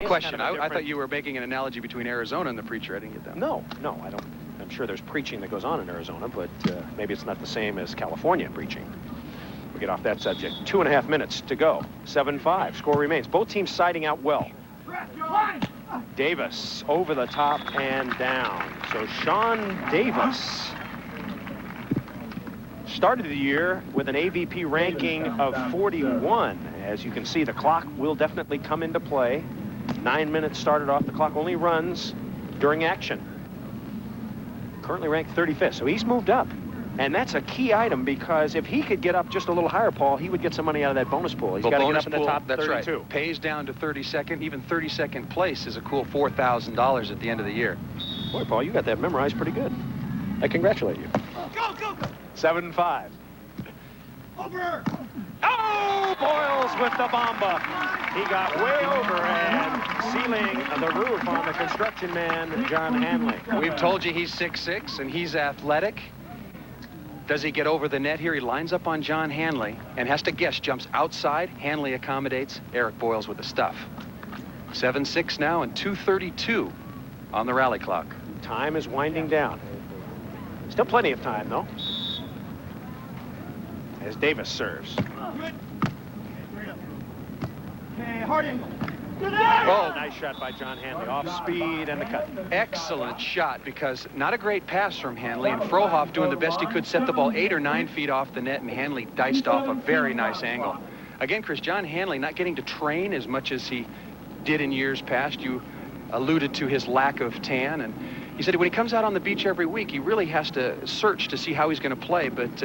Question. I thought you were making an analogy between Arizona and the preacher. I didn't get that. No, I don't. I'm sure there's preaching that goes on in Arizona, but maybe it's not the same as California preaching. We'll get off that subject. 2.5 minutes to go. 7-5. Score remains. Both teams siding out well. Davis over the top and down. So Shawn Davis started the year with an AVP ranking of 41. As you can see, the clock will definitely come into play. 9 minutes started off. The clock only runs during action. Currently ranked 35th, so he's moved up. And that's a key item, because if he could get up just a little higher, Paul, he would get some money out of that bonus pool. He's got to get up in the top 32. That's right. Pays down to 32nd. Even 32nd place is a cool $4,000 at the end of the year. Boy, Paul, you got that memorized pretty good. I congratulate you. Go, go, go. 7-5. Over. Oh, Boyles with the bomba. He got way over and sealing the roof on the construction man, John Hanley. We've told you he's 6'6", and he's athletic. Does he get over the net here? He lines up on John Hanley and has to guess. Jumps outside. Hanley accommodates. Eric Boyles with the stuff. 7-6 now and 2:32 on the rally clock. Time is winding down. Still plenty of time, though. As Davis serves. Okay, hard angle. Oh, nice shot by John Hanley. Off speed and the cut. Excellent shot, because not a great pass from Hanley, and Frohoff doing the best he could, set the ball 8 or 9 feet off the net, and Hanley diced off a very nice angle. Again, Chris, John Hanley not getting to train as much as he did in years past. You alluded to his lack of tan, and he said when he comes out on the beach every week, he really has to search to see how he's going to play. But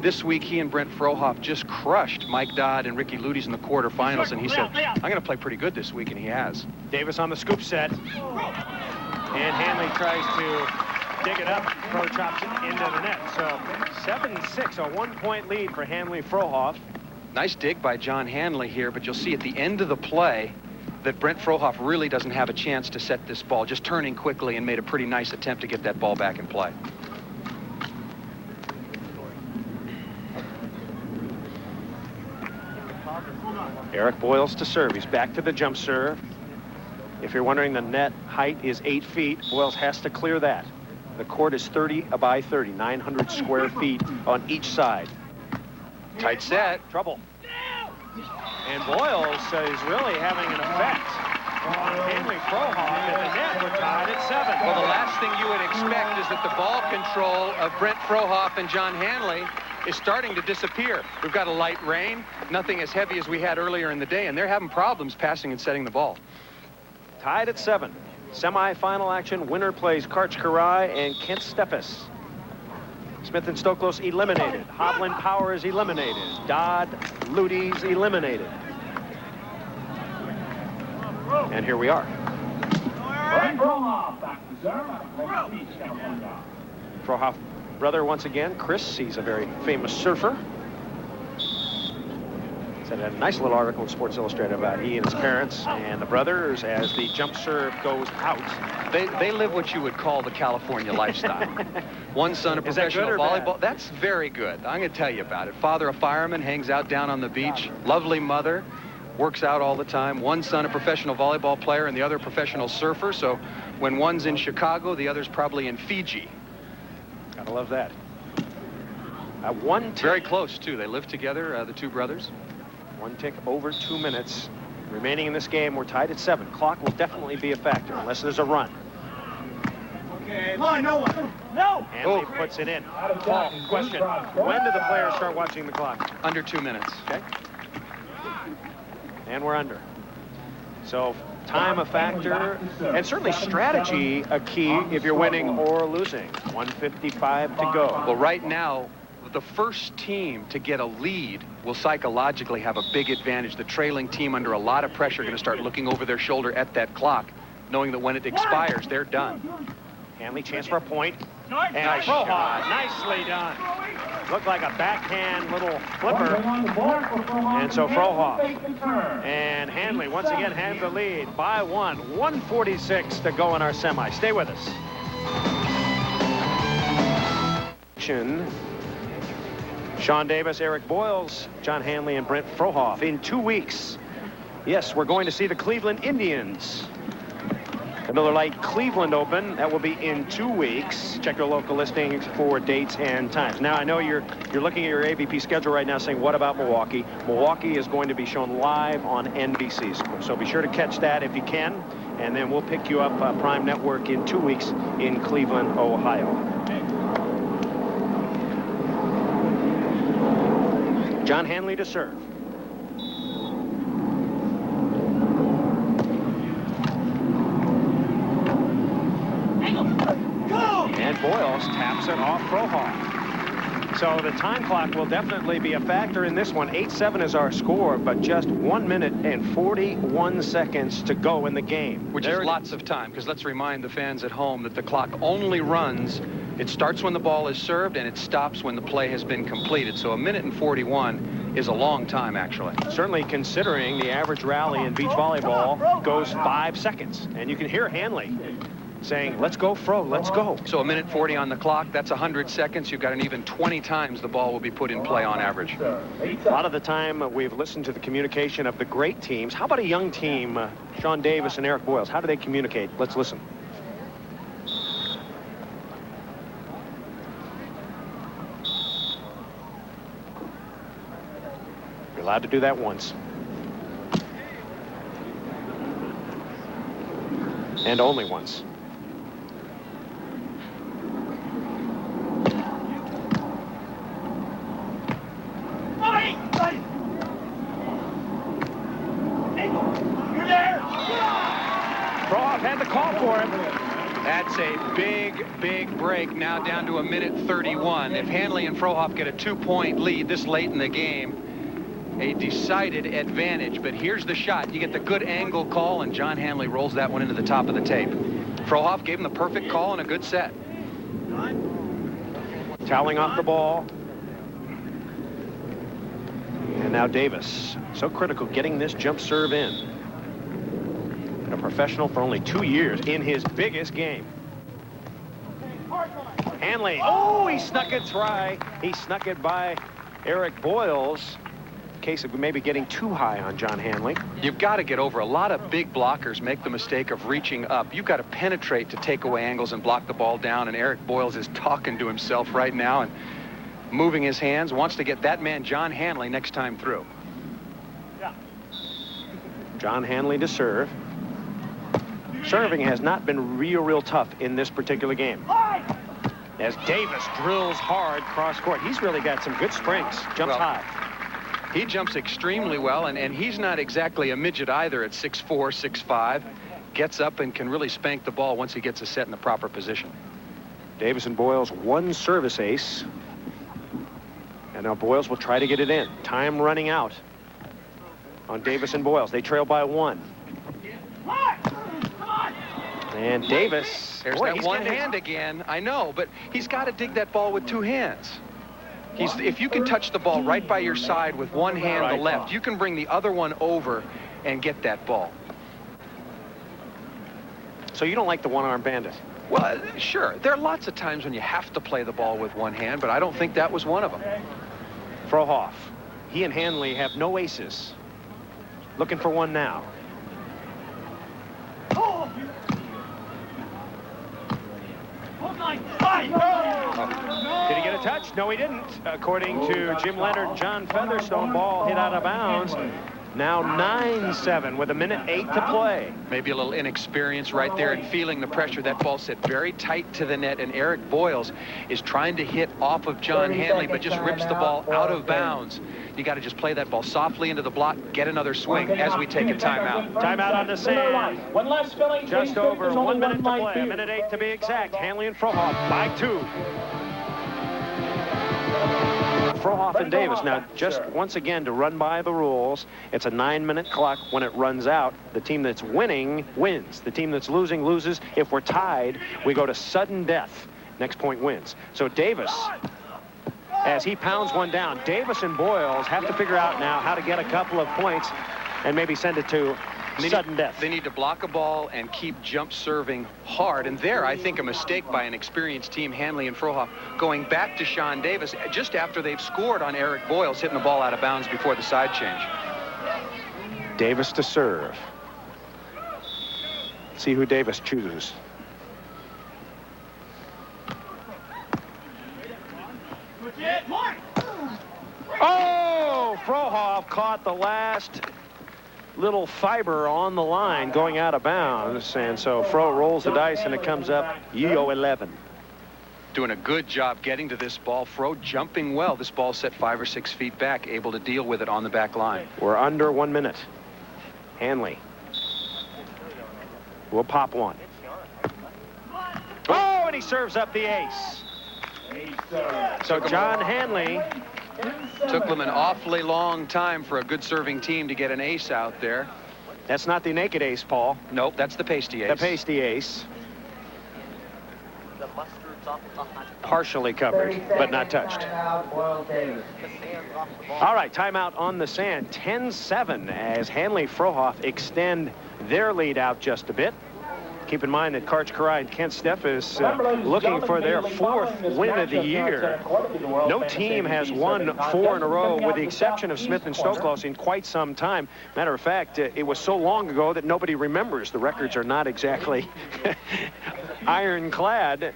this week, he and Brent Frohoff just crushed Mike Dodd and Ricky Ludes in the quarterfinals, and he said, I'm going to play pretty good this week, and he has. Davis on the scoop set. And Hanley tries to dig it up. Pro chops it into the net. So 7-6, a 1-point lead for Hanley Frohoff. Nice dig by John Hanley here, but you'll see at the end of the play that Brent Frohoff really doesn't have a chance to set this ball, just turning quickly, and made a pretty nice attempt to get that ball back in play. Eric Boyles to serve. He's back to the jump serve. If you're wondering, the net height is 8 feet. Boyles has to clear that. The court is 30 by 30, 900 square feet on each side. Tight set. Trouble. And Boyles is really having an effect on Hanley Frohoff, and the net, we're tied at 7. Well, the last thing you would expect is that the ball control of Brent Frohoff and John Hanley is starting to disappear. We've got a light rain, nothing as heavy as we had earlier in the day, and they're having problems passing and setting the ball. Tied at 7. Semi-final action. Winner plays Karch Karai and Kent Steppes. Smith and Stoklos eliminated. Hovland Power is eliminated. Dodd, Ludes eliminated. And here we are. Frohoff brother once again, Chris. He's a very famous surfer. Said a nice little article in Sports Illustrated about he and his parents and the brothers as the jump serve goes out. They live what you would call the California lifestyle. One son a professional volleyball. That's very good. I'm going to tell you about it. Father a fireman, hangs out down on the beach. Lovely mother, works out all the time. One son a professional volleyball player and the other a professional surfer. So when one's in Chicago, the other's probably in Fiji. Gotta love that. One tick. Very close too. They live together, the two brothers. One tick over 2 minutes remaining in this game. We're tied at 7. Clock will definitely be a factor unless there's a run. Okay, line, no one. No. Hanley puts it in. Paul, question. When do the players start watching the clock? Under 2 minutes. Okay. And we're under. So time a factor, and certainly strategy a key if you're winning or losing. 1:55 to go. Well, right now, the first team to get a lead will psychologically have a big advantage. The trailing team, under a lot of pressure, going to start looking over their shoulder at that clock, knowing that when it expires, they're done. Hanley, chance for a point. And Frohoff, nicely done. Looked like a backhand little flipper. And so Frohoff and Hanley once again have the lead by 1. 1:46 to go in our semi. Stay with us. Shawn Davis, Eric Boyles, John Hanley, and Brent Frohoff. In 2 weeks, Yes, we're going to see the Cleveland Indians. The Miller Lite Cleveland Open. That will be in 2 weeks. Check your local listings for dates and times. Now, I know you're looking at your AVP schedule right now saying, what about Milwaukee? Milwaukee is going to be shown live on NBC. So be sure to catch that if you can. And then we'll pick you up Prime Network in 2 weeks in Cleveland, Ohio. John Hanley to serve. And Boyles taps it off Frohoff. So the time clock will definitely be a factor in this one. 8-7 is our score, but just 1 minute and 41 seconds to go in the game. Which is lots of time, because let's remind the fans at home that the clock only runs. It starts when the ball is served, and it stops when the play has been completed. So 1 minute and 41 is a long time, actually. Certainly considering the average rally in beach volleyball goes 5 seconds. And you can hear Hanley saying, let's go, Fro, let's go. So 1 minute 40 on the clock, that's 100 seconds. You've got an even 20 times the ball will be put in play on average. A lot of the time we've listened to the communication of the great teams. How about a young team, Shawn Davis and Eric Boyles? How do they communicate? Let's listen. You're allowed to do that once. And only once. Frohoff had the call for him. That's a big, big break. Now down to 1 minute 31. If Hanley and Frohoff get a 2-point lead this late in the game, a decided advantage. But here's the shot. You get the good angle call, and John Hanley rolls that one into the top of the tape. Frohoff gave him the perfect call and a good set. Toweling off the ball. And now Davis. So critical getting this jump serve in. Been a professional for only 2 years in his biggest game. Hanley. Oh, he snuck it try. He snuck it by Eric Boyles. Case of maybe getting too high on John Hanley. You've got to get over. A lot of big blockers make the mistake of reaching up. You've got to penetrate to take away angles and block the ball down, and Eric Boyles is talking to himself right now and moving his hands, wants to get that man John Hanley next time through. John Hanley to serve. Serving has not been real tough in this particular game. As Davis drills hard cross court. He's really got some good springs. Jumps high. He jumps extremely well, and he's not exactly a midget either at 6'4", 6'5". Gets up and can really spank the ball once he gets a set in the proper position. Davis and Boyles, one service ace. And now Boyles will try to get it in. Time running out on Davis and Boyles. They trail by 1. And Davis. There's that one hand again. I know, but he's got to dig that ball with 2 hands. If you can touch the ball right by your side with one hand, the left, you can bring the other one over and get that ball. So you don't like the one-arm bandit? Well, sure. There are lots of times when you have to play the ball with one hand, but I don't think that was one of them. Frohoff. He and Hanley have no aces. Looking for one now. Did he get a touch? No, he didn't. According to Jim Leonard and John Featherstone, ball hit out of bounds. Now 9-7 with 1:08 to play. Maybe a little inexperience right there and feeling the pressure. That ball set very tight to the net, and Eric Boyles is trying to hit off of John Hanley, but just rips the ball out of bounds. You got to just play that ball softly into the block, get another swing as we take a timeout. Timeout on the sand. Just over 1 minute to play, 1:08 to be exact. Hanley and Frohoff by 2. Frohoff and Davis. Now, just once again, to run by the rules, it's a 9-minute clock. When it runs out, the team that's winning wins. The team that's losing loses. If we're tied, we go to sudden death. Next point wins. So Davis, as he pounds one down, Davis and Boyles have to figure out now how to get a couple of points and maybe send it to sudden death. They need to block a ball and keep jump serving hard. And there, I think, a mistake by an experienced team, Hanley and Frohoff, going back to Shawn Davis just after they've scored on Eric Boyles, hitting the ball out of bounds before the side change. Davis to serve. See who Davis chooses. Oh, Frohoff caught the last little fiber on the line going out of bounds, and so Fro rolls the dice and it comes up Yo 11. Doing a good job getting to this ball. Fro jumping well. This ball set 5 or 6 feet back, able to deal with it on the back line. We're under 1 minute. Hanley will pop one. Oh, and he serves up the ace. So John Hanley took them an awfully long time for a good serving team to get an ace out there. That's not the naked ace, Paul. Nope, that's the pasty ace. The pasty ace. Partially covered, but not touched. All right, timeout on the sand. 10-7 as Hanley Frohoff extend their lead out just a bit. Keep in mind that Karch Karai and Kent Steff is looking for their 4th win of the year. No team has won 4 in a row, with the exception of Smith and Stoklos, in quite some time. Matter of fact, it was so long ago that nobody remembers. The records are not exactly ironclad.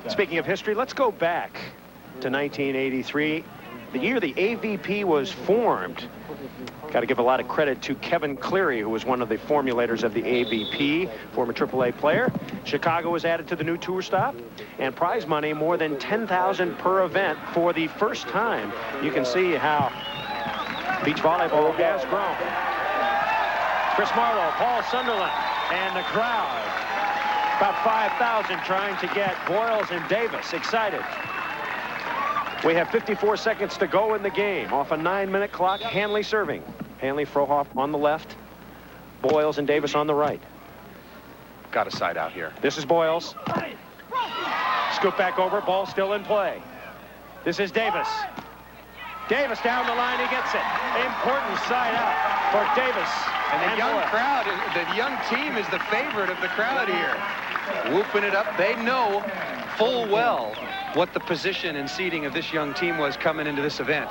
Speaking of history, let's go back to 1983, the year the AVP was formed. Got to give a lot of credit to Kevin Cleary, who was one of the formulators of the AVP, former AAA player. Chicago was added to the new tour stop, and prize money more than $10,000 per event for the first time. You can see how beach volleyball has grown. Chris Marlowe, Paul Sunderland, and the crowd, about 5,000, trying to get Boyles and Davis excited. We have 54 seconds to go in the game. Off a 9-minute clock, Hanley serving. Hanley, Frohoff on the left. Boyles and Davis on the right. Got a side out here. This is Boyles. Scoop back over, ball still in play. This is Davis. Davis down the line, he gets it. Important side out for Davis. And the young crowd, the young team is the favorite of the crowd here. Whooping it up. They know full well what the position and seeding of this young team was coming into this event.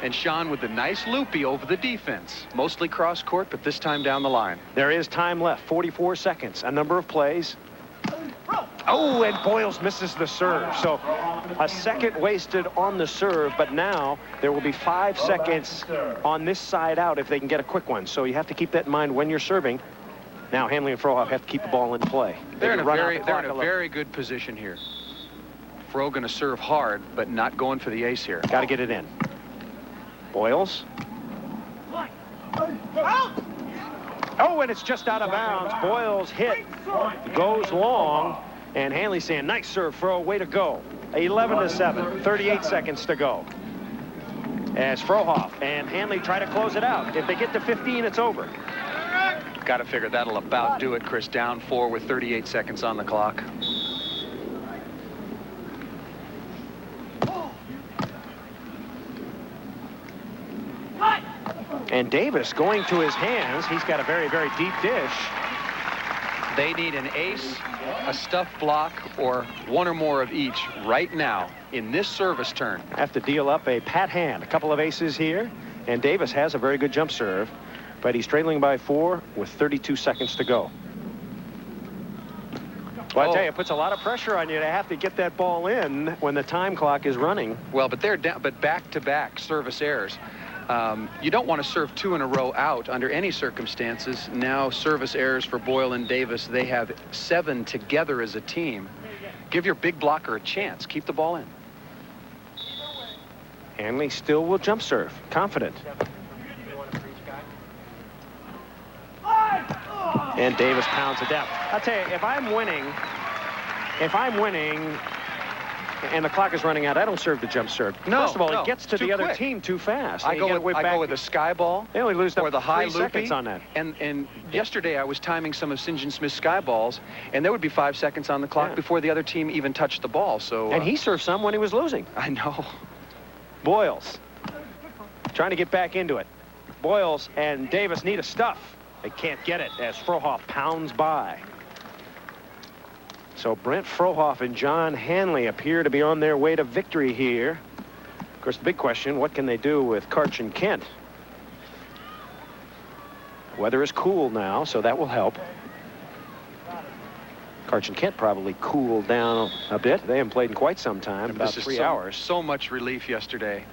And Shawn with the nice loopy over the defense. Mostly cross court, but this time down the line. There is time left, 44 seconds, a number of plays. Oh, and Boyles misses the serve. So a second wasted on the serve, but now there will be 5 seconds on this side out if they can get a quick one. So you have to keep that in mind when you're serving. Now Hanley and Frohoff have to keep the ball in play. They're in a very good position here. Fro going to serve hard, but not going for the ace here. Got to get it in. Boyles. Oh, and it's just out of bounds. Boyles hit, goes long, and Hanley saying, nice serve, Fro, way to go. 11-7, 38 seconds to go. As Frohoff and Hanley try to close it out. If they get to 15, it's over. Got to figure that'll about do it, Chris. Down 4 with 38 seconds on the clock. And Davis going to his hands. He's got a very, very deep dish. They need an ace, a stuff block, or one or more of each right now in this service turn. Have to deal up a pat hand. A couple of aces here. And Davis has a very good jump serve, but he's trailing by 4 with 32 seconds to go. Well, I tell you, it puts a lot of pressure on you to have to get that ball in when the time clock is running. Well, but they're down, but back-to-back service errors. You don't want to serve 2 in a row out under any circumstances. Now service errors for Boyle and Davis. They have 7 together as a team. Give your big blocker a chance. Keep the ball in. Hanley still will jump serve. Confident. And Davis pounds it down. I'll tell you, if I'm winning, and the clock is running out, I don't serve the jump serve. No, First of all, no, it gets to the other quick. team too fast. I go with a sky ball. They only lose or the high 3 seconds loopy on that. And yesterday I was timing some of St. John Smith's sky balls, and there would be 5 seconds on the clock before the other team even touched the ball. So and he served some when he was losing. I know. Boyles trying to get back into it. Boyles and Davis need a stuff. They can't get it as Frohoff pounds by. So Brent Frohoff and John Hanley appear to be on their way to victory here. Of course, the big question, what can they do with Karch and Kent? Weather is cool now, so that will help. Karch and Kent probably cooled down a bit. They haven't played in quite some time, about 3 hours. So much relief yesterday.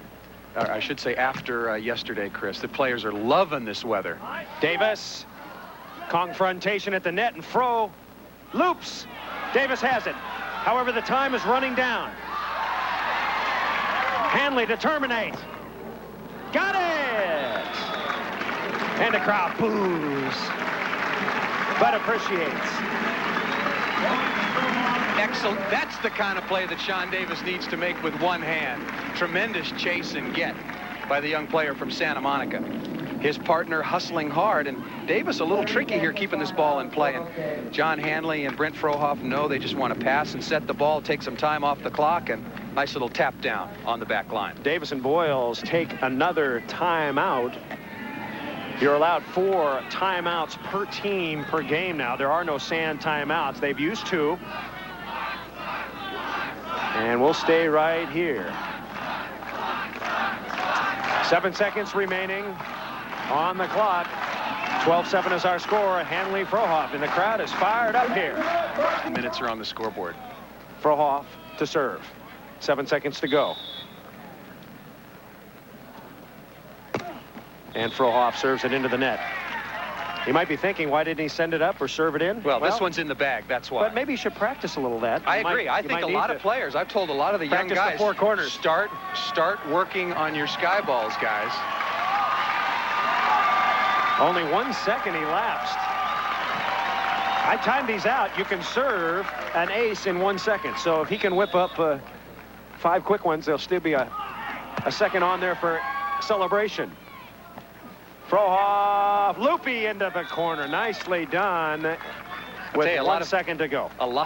I should say after yesterday, Chris. The players are loving this weather. Davis. Confrontation at the net, and Fro loops. Davis has it. However, the time is running down. Hanley to terminate. Got it! And the crowd boos, but appreciates. Excellent. That's the kind of play that Shawn Davis needs to make with one hand. Tremendous chase and get by the young player from Santa Monica. His partner hustling hard, and Davis a little tricky here keeping this ball in play. And John Hanley and Brent Frohoff know they just want to pass and set the ball, take some time off the clock, and nice little tap down on the back line. Davis and Boyles take another timeout. You're allowed 4 timeouts per team per game now. There are no sand timeouts. They've used 2. And we'll stay right here. 7 seconds remaining on the clock. 12-7 is our score. Hanley Frohoff, and the crowd is fired up here. Minutes are on the scoreboard. Frohoff to serve. 7 seconds to go. And Frohoff serves it into the net. He might be thinking, why didn't he send it up or serve it in? Well, this one's in the bag, that's why. But maybe you should practice a little that. I agree. I think a lot of players, I've told a lot of the young guys, the 4 corners. Start working on your sky balls, guys. Only 1 second elapsed. I timed these out. You can serve an ace in 1 second. So if he can whip up 5 quick ones, there'll still be a second on there for celebration. Frohoff, loopy into the corner. Nicely done with 1 second to go. A lot